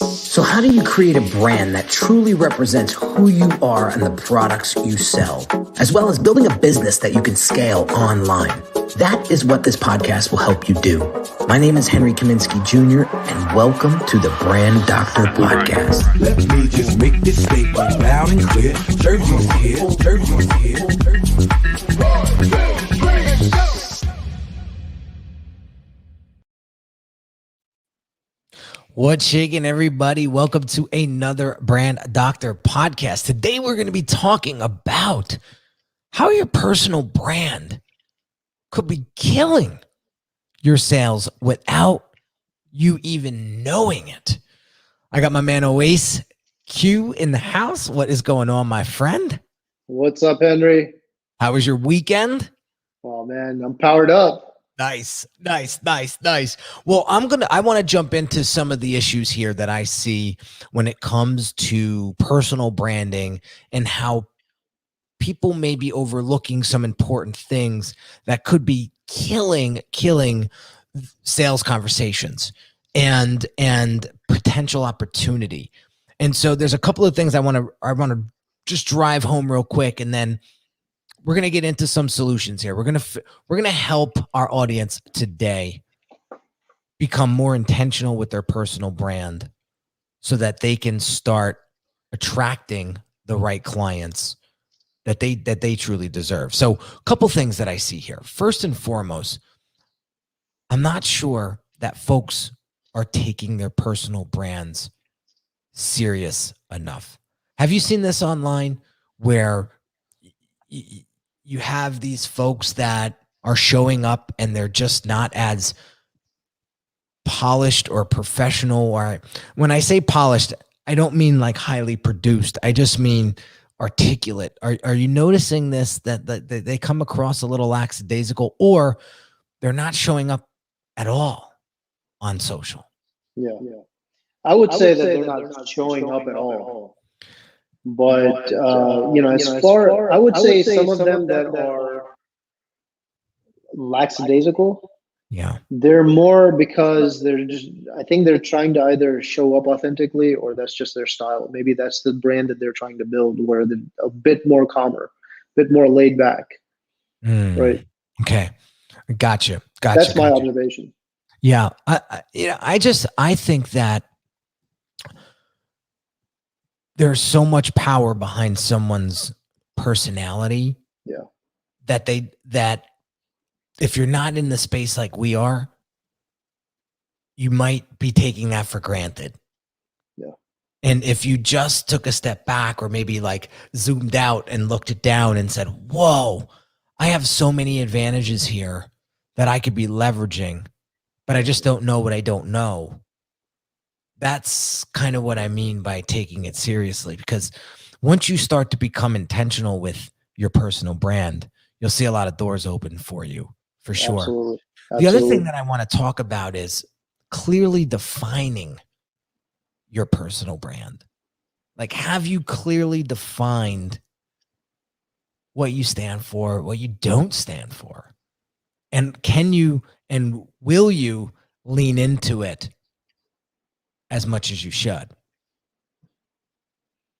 So how do you create a brand that truly represents who you are and the products you sell, as well as building a business that you can scale online? That is what this podcast will help you do. My name is Henry Kaminski Jr., and welcome to the Brand Doctor Podcast. Let me just make this statement loud and clear. Jersey's here, Jersey's here. 1, 2, 3, go! What's shaking, everybody? Welcome to another Brand Doctor Podcast. Today, we're going to be talking about how your personal brand could be killing your sales without you even knowing it. I got my man Oasis Q in the house. What is going on, my friend? What's up, Henry? How was your weekend? Oh, man, I'm powered up. Nice. Well, I want to jump into some of the issues here that I see when it comes to personal branding and how people may be overlooking some important things that could be killing sales conversations and potential opportunity. And so there's a couple of things I want to just drive home real quick, and then we're going to get into some solutions here. We're going to help our audience today become more intentional with their personal brand so that they can start attracting the right clients that they truly deserve. So a couple things that I see here. First and foremost, I'm not sure that folks are taking their personal brands serious enough. Have you seen this online where you have these folks that are showing up and they're just not as polished or professional? Or when I say polished, I don't mean like highly produced. I just mean articulate. Are you noticing this, that they come across a little lackadaisical, or they're not showing up at all on social? Yeah. I would say that they're not showing up at all. But, I would say some of them that are lackadaisical, yeah, they're more because I think they're trying to either show up authentically, or that's just their style. Maybe that's the brand that they're trying to build, where they're a bit more calmer, a bit more laid back. Right. Okay. Gotcha. That's my observation. Yeah. I think that there's so much power behind someone's personality. Yeah. That if you're not in the space like we are, you might be taking that for granted. Yeah. And if you just took a step back, or maybe like zoomed out and looked it down and said, whoa, I have so many advantages here that I could be leveraging, but I just don't know what I don't know. That's kind of what I mean by taking it seriously, because once you start to become intentional with your personal brand, you'll see a lot of doors open for you, for sure. Absolutely. The other thing that I want to talk about is clearly defining your personal brand. Like, have you clearly defined what you stand for, what you don't stand for? And can you and will you lean into it as much as you should?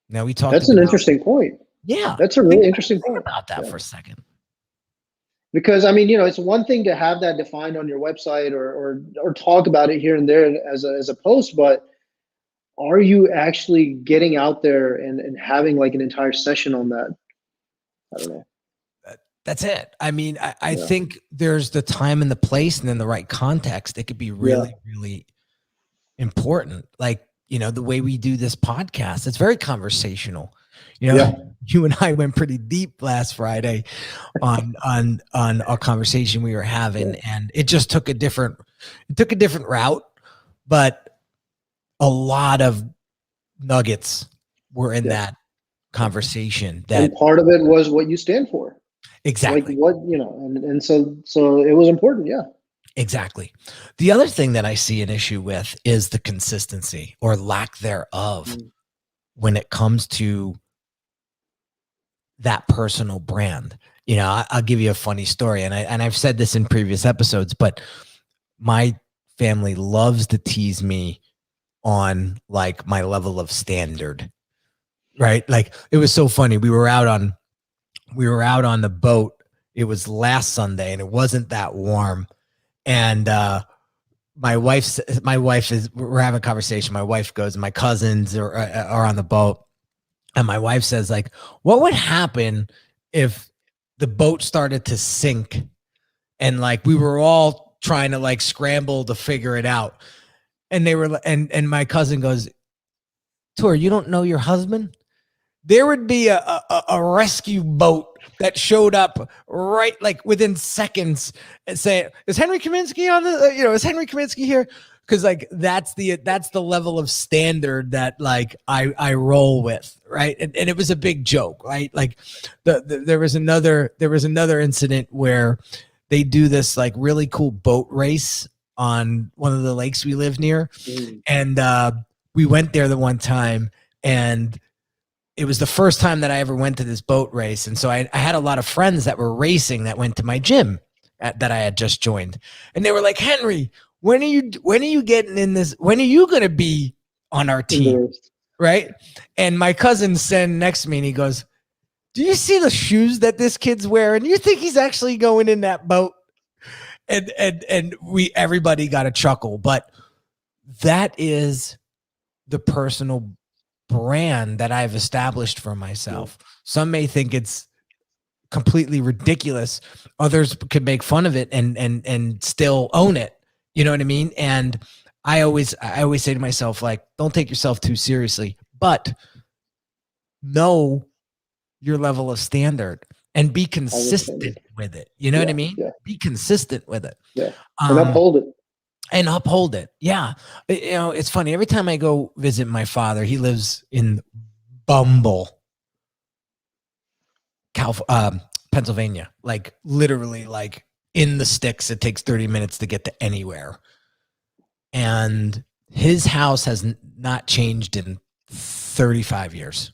Now, we talked. That's an interesting point. Yeah. That's a really interesting point about that for a second. Because, I mean, it's one thing to have that defined on your website or talk about it here and there as a post, but are you actually getting out there and having like an entire session on that? I don't know. That's it. I mean, I think there's the time and the place, and then the right context. It could be really, really important. Like, the way we do this podcast, it's very conversational. You and I went pretty deep last Friday on a conversation we were having, and it just took a different route, but a lot of nuggets were in that conversation. And part of it was what you stand for. Exactly. Like what, and so it was important. Yeah. Exactly. The other thing that I see an issue with is the consistency or lack thereof when it comes to that personal brand. I'll give you a funny story, and I've said this in previous episodes, but my family loves to tease me on like my level of standard, right? Like it was so funny. We were out on the boat. It was last Sunday and it wasn't that warm. And my wife we're having a conversation. My wife goes, my cousins are on the boat. And my wife says, like, what would happen if the boat started to sink and like we were all trying to like scramble to figure it out? And they were, and my cousin goes, Tor, you don't know your husband? There would be a rescue boat that showed up right like within seconds and say, is Henry Kaminski on the, is Henry Kaminski here? Because like that's the level of standard that like I roll with, right? And it was a big joke, right? Like there was another incident where they do this like really cool boat race on one of the lakes we live near, and we went there the one time, and it was the first time that I ever went to this boat race. And so I had a lot of friends that were racing that went to my gym that I had just joined. And they were like, Henry, when are you getting in this? When are you going to be on our team? Right. And my cousin sitting next to me and he goes, do you see the shoes that this kid's wearing? You think he's actually going in that boat? And everybody got a chuckle, but that is the personal brand that I've established for myself. Some may think it's completely ridiculous. Others could make fun of it and still own it. You know what I mean? And I always say to myself, like, don't take yourself too seriously, but know your level of standard and be consistent with it. You know what I mean? Yeah. Be consistent with it. Yeah. And uphold it. And uphold it. Yeah. It's funny. Every time I go visit my father, he lives in Bumble, Pennsylvania, like literally like in the sticks. It takes 30 minutes to get to anywhere. And his house has not changed in 35 years.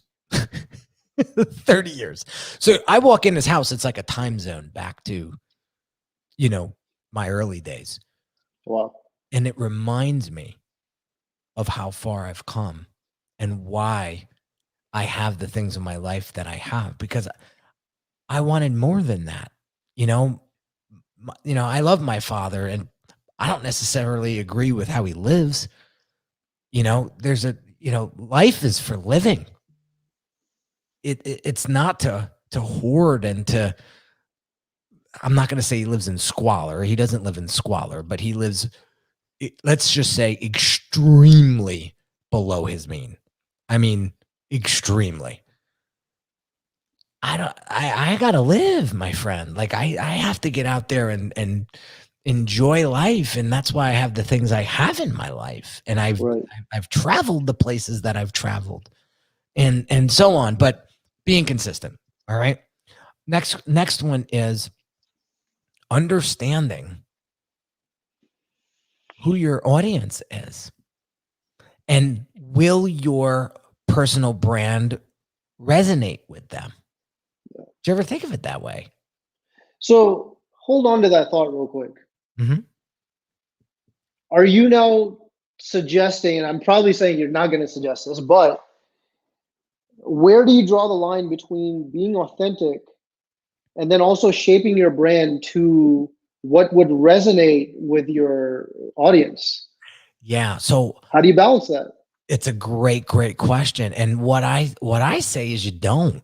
30 years. So I walk in his house, it's like a time zone back to, my early days. Wow. And it reminds me of how far I've come and why I have the things in my life that I have, because I wanted more than that. I love my father and I don't necessarily agree with how he lives. There's life is for living. It's not to hoard and to, I'm not going to say he lives in squalor. He doesn't live in squalor, but he lives, let's just say, extremely below his mean. I mean, extremely. I gotta live, my friend. Like I have to get out there and enjoy life. And that's why I have the things I have in my life. And I've traveled the places that I've traveled and so on, but being consistent. All right. Next one is understanding who your audience is, and will your personal brand resonate with them? Do you ever think of it that way? So hold on to that thought real quick. Mm-hmm. Are you now suggesting, and I'm probably saying you're not going to suggest this, but where do you draw the line between being authentic and then also shaping your brand to what would resonate with your audience? Yeah. So how do you balance that? It's a great question. And what I say is you don't.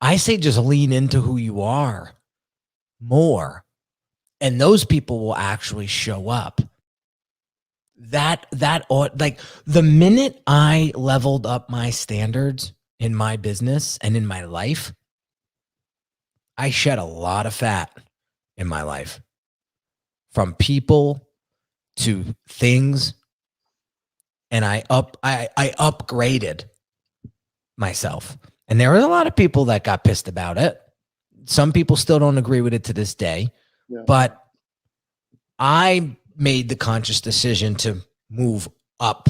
I say just lean into who you are more, and those people will actually show up. Like the minute I leveled up my standards in my business and in my life, I shed a lot of fat in my life, from people to things, and I upgraded myself. And there were a lot of people that got pissed about it. Some people still don't agree with it to this day, but I made the conscious decision to move up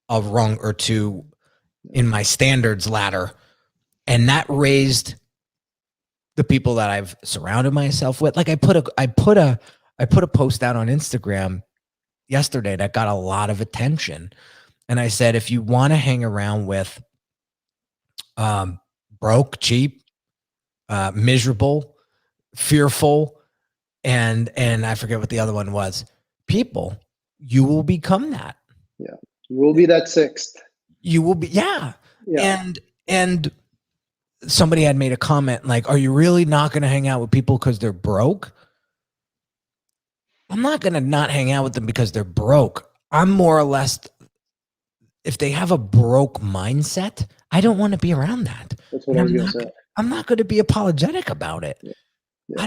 a rung or two in my standards ladder. And that raised the people that I've surrounded myself with. Like I put a post out on Instagram yesterday that got a lot of attention. And I said, if you want to hang around with broke, cheap, miserable, fearful, and I forget what the other one was, people, you will become that. Yeah. You will be that sixth. You will be, yeah. And somebody had made a comment like, are you really not going to hang out with people because they're broke? I'm not going to not hang out with them because they're broke. I'm more or less, if they have a broke mindset, I don't want to be around that. That's what I was going to say. I'm not going to be apologetic about it. Yeah. I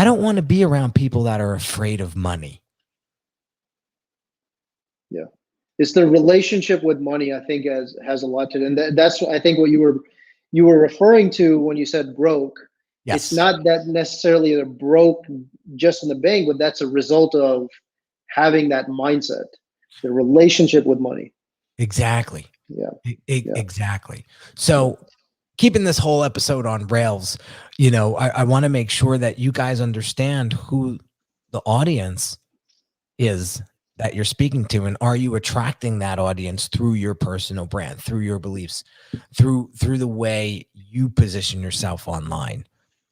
don't want to be around people that are afraid of money. Yeah. It's the relationship with money, I think, has a lot to it. And that's, I think, what you were referring to when you said broke. Yes. It's not that necessarily they're broke just in the bank, but that's a result of having that mindset, the relationship with money. Exactly. Yeah. Exactly. So keeping this whole episode on rails, you know, I want to make sure that you guys understand who the audience is that you're speaking to, and are you attracting that audience through your personal brand, through your beliefs, through the way you position yourself online.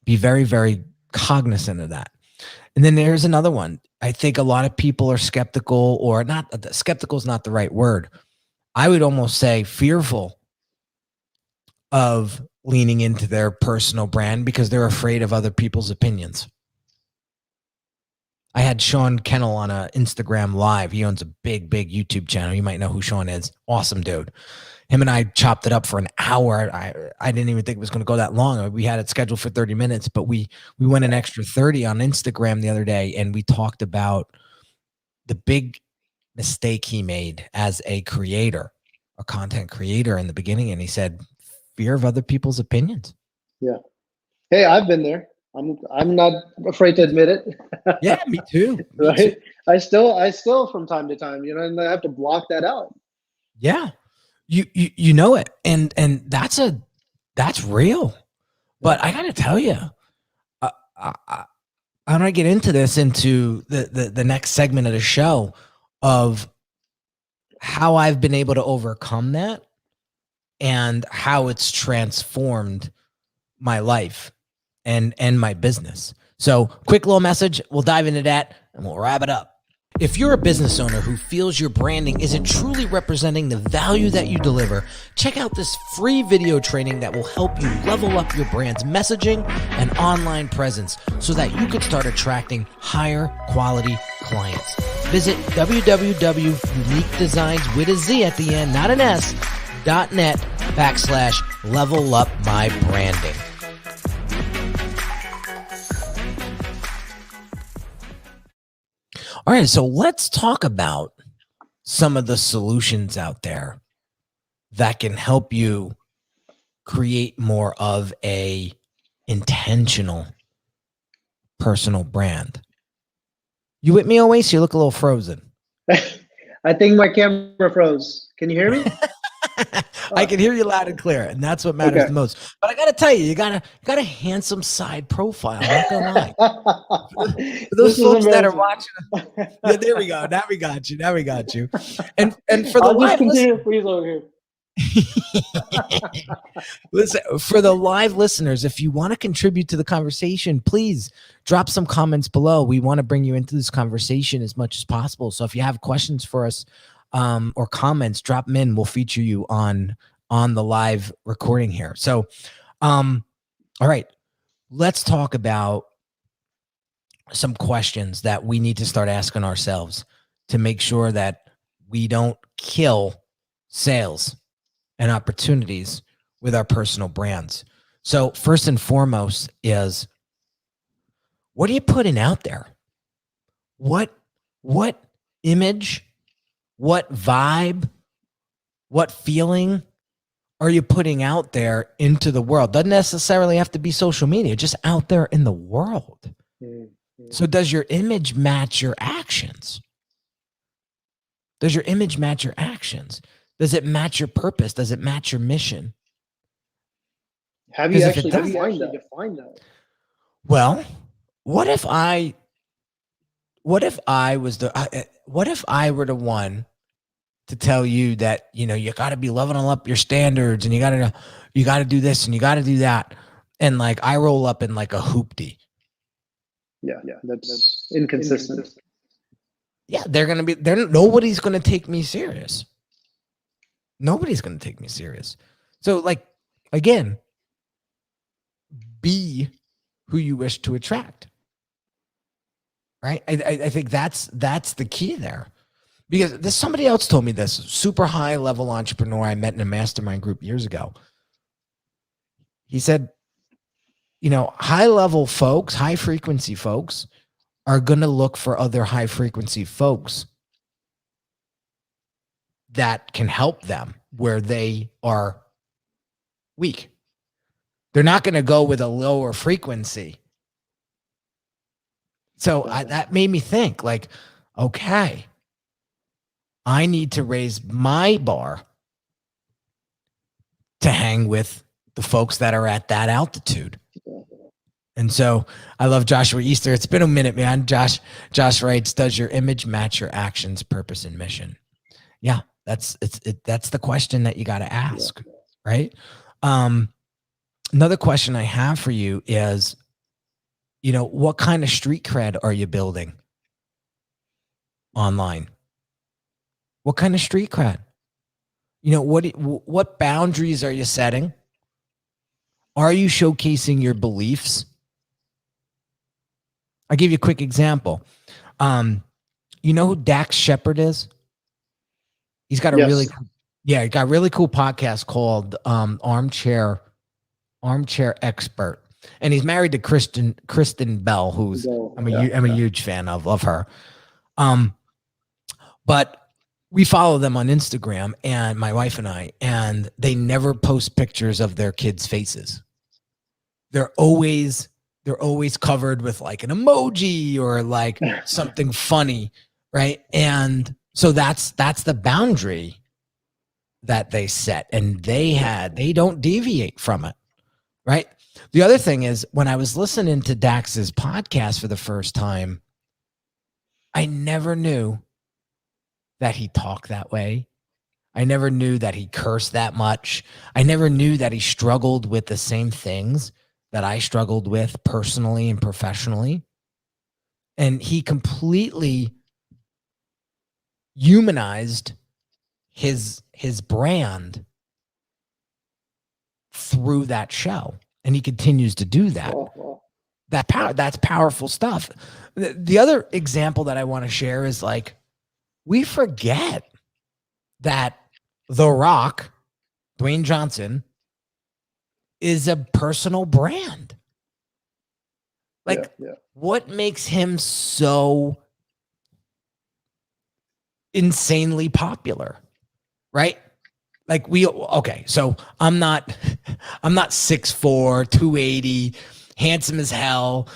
Be very, very cognizant of that. And then there's another one. I think a lot of people are skeptical, or not. Skeptical is not the right word. I would almost say fearful of leaning into their personal brand because they're afraid of other people's opinions. I had Sean Kennel on a Instagram live. He owns a big YouTube channel. You might know who Sean is. Awesome dude. Him and I chopped it up for an hour. I didn't even think it was going to go that long. We had it scheduled for 30 minutes, but we went an extra 30 on Instagram the other day, and we talked about the big mistake he made as a creator, a content creator in the beginning. And he said, fear of other people's opinions. Yeah. Hey, I've been there. I'm not afraid to admit it. Yeah, me too. Right. Too. I still from time to time, you know, and I have to block that out. Yeah. You know it. And that's real. But I got to tell you, I want to get into the next segment of the show of how I've been able to overcome that and how it's transformed my life and my business. So quick little message. We'll dive into that and we'll wrap it up. If you're a business owner who feels your branding isn't truly representing the value that you deliver, check out this free video training that will help you level up your brand's messaging and online presence so that you can start attracting higher quality clients. Visit www.uniquedesignz with a Z at the end, not an S, .net/level up my branding. All right, so let's talk about some of the solutions out there that can help you create more of a intentional personal brand. You with me, always? You look a little frozen. I think my camera froze. Can you hear me? I can hear you loud and clear, and that's what matters the most. But I got to tell you, you got a handsome side profile. I'm not gonna lie. For those folks that are watching, yeah, there we go. Now we got you. And for the live listeners, listen, for the live listeners, if you want to contribute to the conversation, please drop some comments below. We want to bring you into this conversation as much as possible. So if you have questions for us, or comments, drop them in. We'll feature you on the live recording here. So, all right, let's talk about some questions that we need to start asking ourselves to make sure that we don't kill sales and opportunities with our personal brands. So first and foremost is, what are you putting out there? What image, what vibe, what feeling are you putting out there into the world? Doesn't necessarily have to be social media, just out there in the world. Mm-hmm. So does your image match your actions? Does your image match your actions? Does it match your purpose? Does it match your mission? Have you actually defined that? Well, what if I were the one to tell you that, you know, you got to be leveling up your standards and you got to do this and you got to do that. And like, I roll up in like a hoopty. Yeah. That's inconsistent. Yeah. Nobody's going to take me serious. Nobody's going to take me serious. So like, again, be who you wish to attract. Right. I think that's the key there. Because there's somebody else told me this, super high level entrepreneur I met in a mastermind group years ago. He said, you know, high level folks, high frequency folks are going to look for other high frequency folks that can help them where they are weak. They're not going to go with a lower frequency. So that made me think like, okay, I need to raise my bar to hang with the folks that are at that altitude. And so I love Joshua Easter. It's been a minute, man. Josh writes, does your image match your actions, purpose, and mission? Yeah, that's the question that you got to ask, right? Another question I have for you is, you know, what kind of street cred are you building online? What kind of street cred? You know, what boundaries are you setting? Are you showcasing your beliefs? I'll give you a quick example. You know who Dax Shepard is? He's got a really cool podcast called Armchair Expert. And he's married to Kristen Bell, who's I'm a huge fan of her. But we follow them on Instagram, and my wife and I, and they never post pictures of their kids' faces. They're always covered with like an emoji or like something funny, right? And so that's the boundary that they set, and they don't deviate from it, right? The other thing is, when I was listening to Dax's podcast for the first time, I never knew that he talked that way. I never knew that he cursed that much. I never knew that he struggled with the same things that I struggled with personally and professionally. And he completely humanized his brand through that show. And he continues to do that. That's powerful stuff. The other example that I want to share is like, we forget that The Rock, Dwayne Johnson, is a personal brand. Like, what makes him so insanely popular, right? Like so I'm not 6'4", 280, handsome as hell,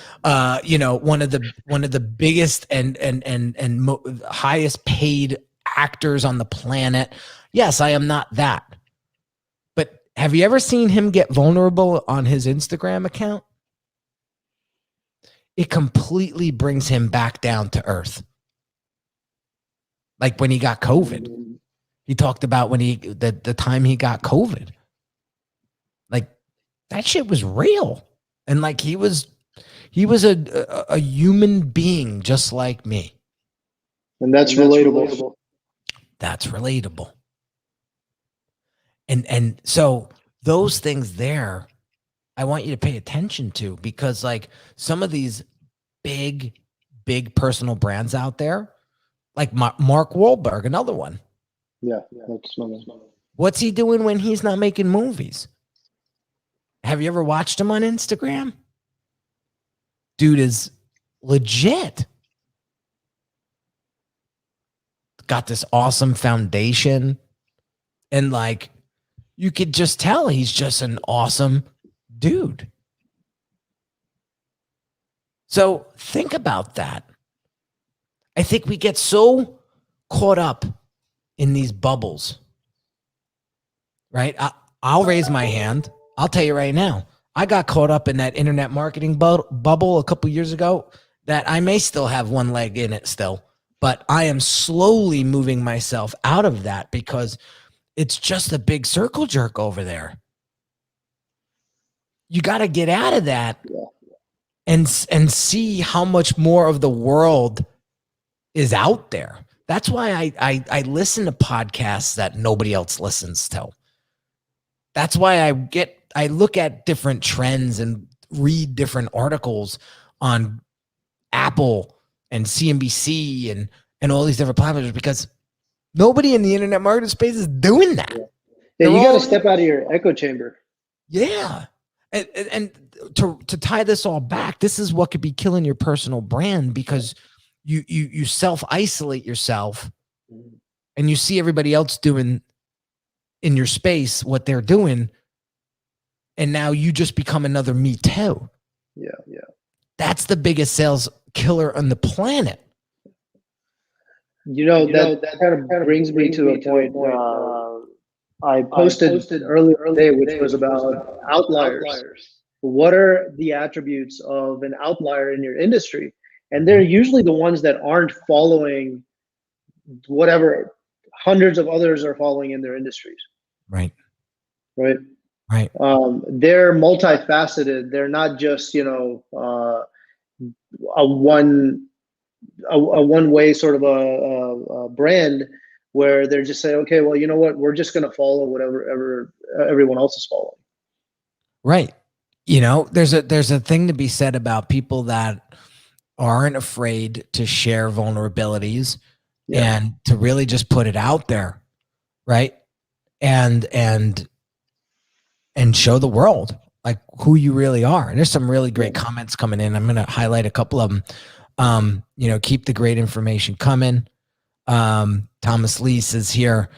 you know, one of the biggest and highest paid actors on the planet. Yes, I am not that. But have you ever seen him get vulnerable on his Instagram account? It completely brings him back down to earth. Like when he got COVID, he talked about when the time he got COVID. Like that shit was real. And like he was a human being just like me. And that's relatable. That's relatable. And so those things there, I want you to pay attention to, because like some of these big personal brands out there, like Mark Wahlberg, another one. Yeah, that's what's he doing when he's not making movies? Have you ever watched him on Instagram? Dude is legit. Got this awesome foundation. And like, you could just tell he's just an awesome dude. So think about that. I think we get so caught up in these bubbles, right? I'll raise my hand. I'll tell you right now, I got caught up in that internet marketing bubble a couple years ago that I may still have one leg in it still. but I am slowly moving myself out of that because it's just a big circle jerk over there. You got to get out of that and see how much more of the world is out there. That's why I listen to podcasts that nobody else listens to. That's why I look at different trends and read different articles on Apple and CNBC and all these different platforms, because nobody in the internet marketing space is doing that. Yeah, you got to step out of your echo chamber. Yeah. And to tie this all back, this is what could be killing your personal brand, because you self-isolate yourself and you see everybody else doing in your space what they're doing, and now you just become another me too. Yeah. That's the biggest sales killer on the planet. That kind of brings me to a point. I posted earlier today, which was about outliers. What are the attributes of an outlier in your industry? And they're usually the ones that aren't following whatever hundreds of others are following in their industries. Right. They're multifaceted. They're not just, a one way sort of a brand where they're just saying, okay, well, you know what, we're just going to follow whatever everyone else is following. Right. There's a thing to be said about people that aren't afraid to share vulnerabilities and to really just put it out there. Right. And show the world like who you really are. And there's some really great comments coming in. I'm going to highlight a couple of them. Keep the great information coming. Thomas Lee says here,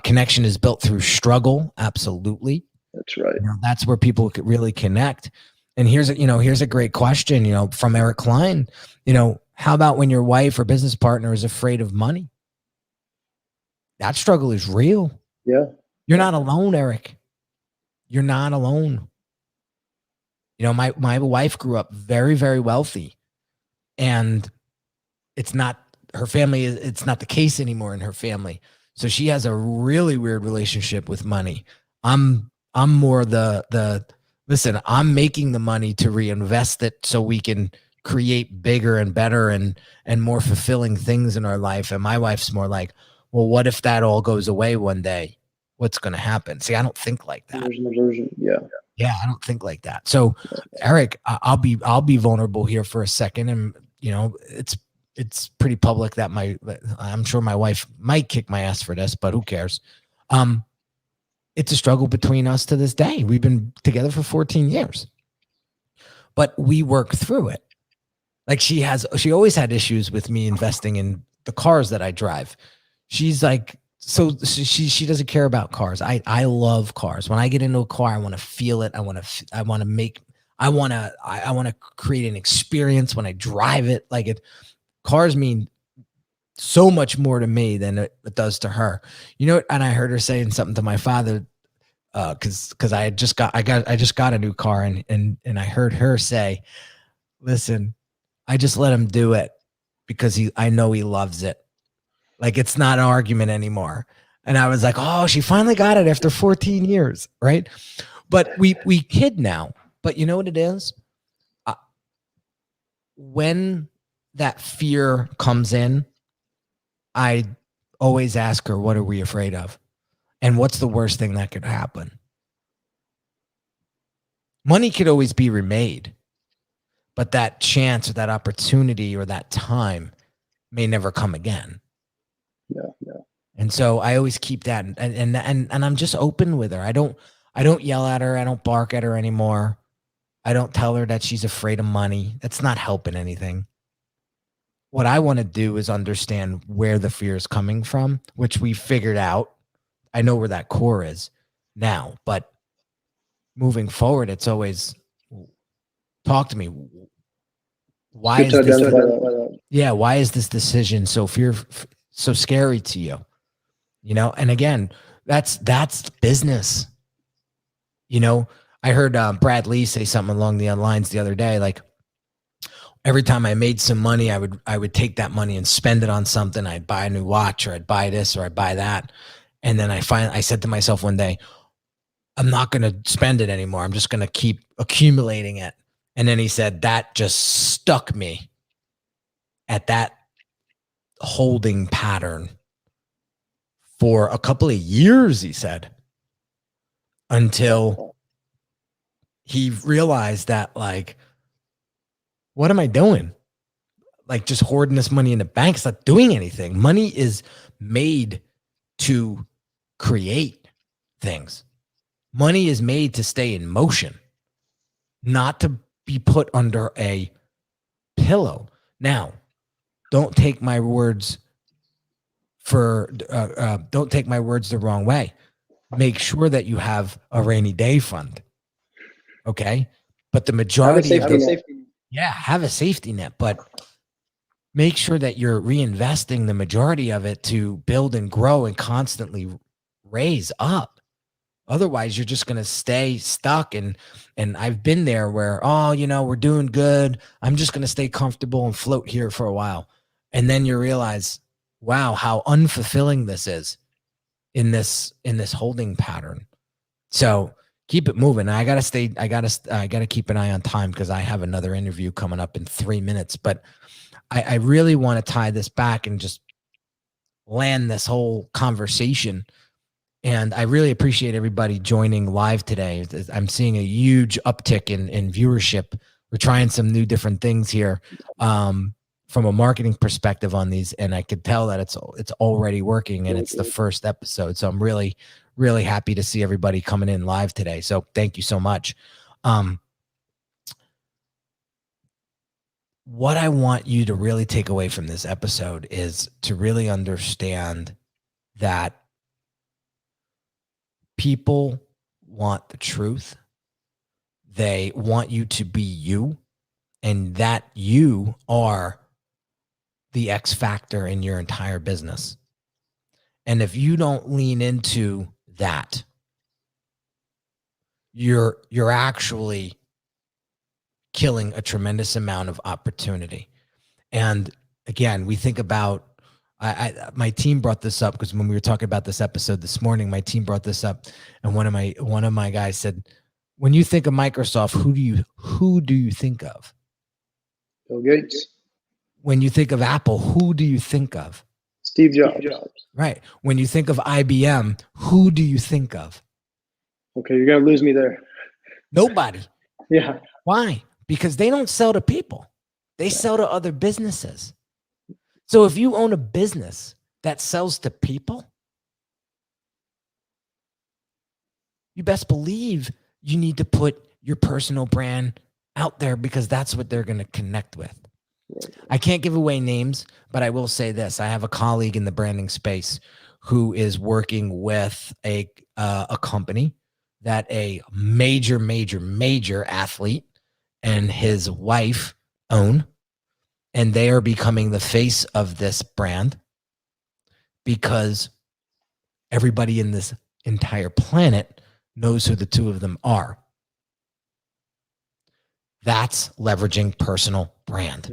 connection is built through struggle. Absolutely. That's right. That's where people could really connect. And here's a great question, from Eric Klein. How about when your wife or business partner is afraid of money? That struggle is real. Yeah. You're not alone, Eric. You're not alone. My wife grew up very, very wealthy, and it's not the case anymore in her family. So she has a really weird relationship with money. I'm more listen, I'm making the money to reinvest it so we can create bigger and better and more fulfilling things in our life. And my wife's more like, well, what if that all goes away one day? What's going to happen? See, I don't think like that. There's an aversion. Yeah, I don't think like that. So, Eric, I'll be vulnerable here for a second, and it's pretty public that I'm sure my wife might kick my ass for this, but who cares? It's a struggle between us to this day. We've been together for 14 years, but we work through it. Like she always had issues with me investing in the cars that I drive. She's like, so she doesn't care about cars. I love cars. When I get into a car, I want to feel it. I want to create an experience when I drive it. Cars mean so much more to me than it does to her. And I heard her saying something to my father, cause I just got a new car, and I heard her say, listen, I just let him do it because I know he loves it. Like, it's not an argument anymore. And I was like, oh, she finally got it after 14 years. Right. But we kid now, but you know what it is? When that fear comes in, I always ask her, what are we afraid of? And what's the worst thing that could happen? Money could always be remade, but that chance or that opportunity or that time may never come again. Yeah. And so I always keep that, and I'm just open with her. I don't yell at her. I don't bark at her anymore. I don't tell her that she's afraid of money. That's not helping anything. What I want to do is understand where the fear is coming from, which we figured out. I know where that core is now, but moving forward, it's always talk to me. Why is this? Yeah, why is this decision so scary to you? And again, that's business. I heard Brad Lee say something along the lines the other day, like, every time I made some money, I would take that money and spend it on something. I'd buy a new watch, or I'd buy this, or I'd buy that. And then I said to myself one day, I'm not going to spend it anymore. I'm just going to keep accumulating it. And then he said, that just stuck me at that holding pattern for a couple of years, he said, until he realized that, like, what am I doing? Like, just hoarding this money in the bank. It's not doing anything. Money is made to create things. Money is made to stay in motion, not to be put under a pillow. Now, don't take my words don't take my words the wrong way. Make sure that you have a rainy day fund. Okay. But the majority have a safety net, but make sure that you're reinvesting the majority of it to build and grow and constantly raise up. Otherwise, you're just going to stay stuck. And I've been there where, we're doing good. I'm just going to stay comfortable and float here for a while. And then you realize, wow, how unfulfilling this is in this holding pattern. So keep it moving. I got to keep an eye on time because I have another interview coming up in 3 minutes, but I really want to tie this back and just land this whole conversation. And I really appreciate everybody joining live today. I'm seeing a huge uptick in viewership. We're trying some new different things here from a marketing perspective on these, and I could tell that it's already working, and it's the first episode. So I'm really, really happy to see everybody coming in live today. So thank you so much. What I want you to really take away from this episode is to really understand that people want the truth. They want you to be you, and that you are the X factor in your entire business. And if you don't lean into that, you're actually killing a tremendous amount of opportunity. And again, we think about, my team brought this up because when we were talking about this episode this morning, my team brought this up, and one of my guys said, when you think of Microsoft, who do you think of? Bill Gates. When you think of Apple, who do you think of? Steve Jobs. Right. When you think of IBM, who do you think of? Okay, you're going to lose me there. Nobody. Yeah. Why? Because they don't sell to people. They sell to other businesses. So if you own a business that sells to people, you best believe you need to put your personal brand out there, because that's what they're going to connect with. I can't give away names, but I will say this. I have a colleague in the branding space who is working with a company that a major athlete and his wife own, and they are becoming the face of this brand because everybody in this entire planet knows who the two of them are. That's leveraging personal brand.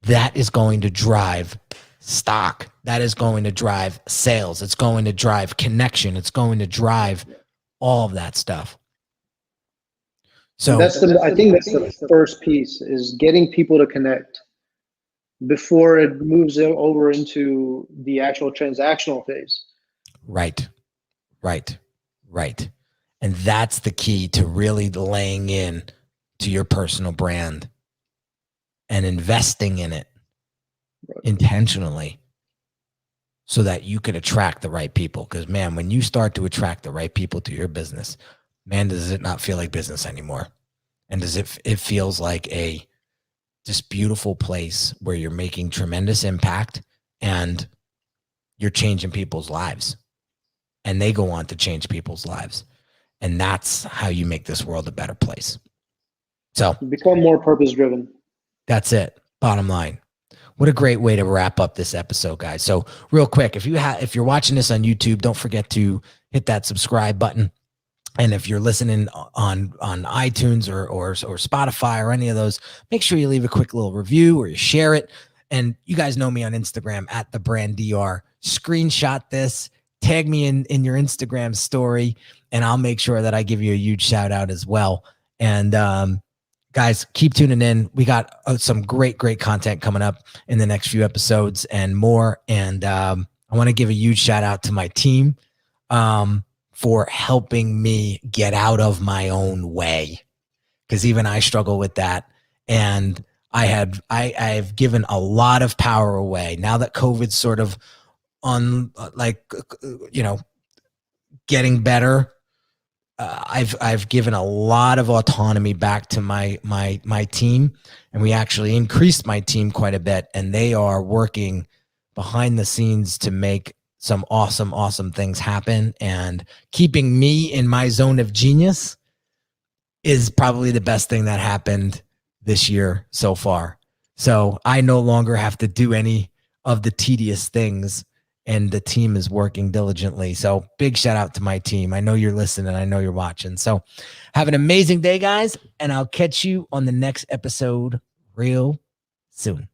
That is going to drive stock. That is going to drive sales. It's going to drive connection. It's going to drive all of that stuff. So I think that's the first piece, is getting people to connect before it moves over into the actual transactional phase. Right. And that's the key to really laying in to your personal brand and investing in it intentionally so that you can attract the right people. Because, man, when you start to attract the right people to your business, man, does it not feel like business anymore? And does it feels like a just beautiful place where you're making tremendous impact and you're changing people's lives, and they go on to change people's lives. And that's how you make this world a better place. So become more purpose-driven. That's it. Bottom line. What a great way to wrap up this episode, guys. So real quick, if you're watching this on YouTube, don't forget to hit that subscribe button. And if you're listening on iTunes or Spotify or any of those, make sure you leave a quick little review or you share it. And you guys know me on Instagram at the brand DR. Screenshot this, tag me in your Instagram story, and I'll make sure that I give you a huge shout out as well. And guys, keep tuning in. We got some great content coming up in the next few episodes and more. And I want to give a huge shout out to my team for helping me get out of my own way, because even I struggle with that. And I've given a lot of power away now that COVID's sort of on, getting better. I've given a lot of autonomy back to my team, and we actually increased my team quite a bit, and they are working behind the scenes to make some awesome things happen, and keeping me in my zone of genius is probably the best thing that happened this year so far. So I no longer have to do any of the tedious things, and the team is working diligently. So big shout out to my team. I know you're listening. I know you're watching. So have an amazing day, guys, and I'll catch you on the next episode real soon.